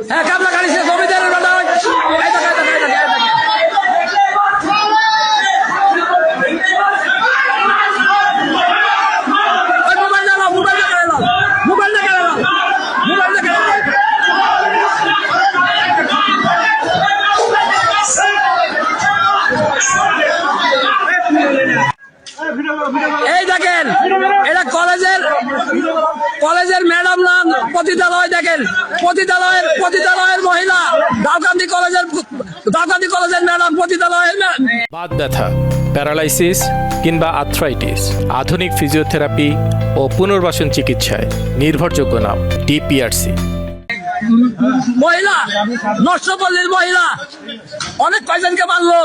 হ্যাঁ কামলা গাড়ি সে জমিদারের বেটা এই দেখেন এটা কলেজের ম্যাডাম না পতিতালয়। দেখেন পতিতালয়ের মহিলা দাউকান্দি কলেজের ম্যাডাম পতিতালয়ের বাত ব্যথা, প্যারালাইসিস কিংবা আর্থ্রাইটিস, আধুনিক ফিজিওথেরাপি ও পুনর্বাসন চিকিৎসায় নির্ভরযোগ্য নাম ডিপিআরসি। মহিলা নষ্টপল্লীর মহিলা অনেক কয়জনকে মারলো।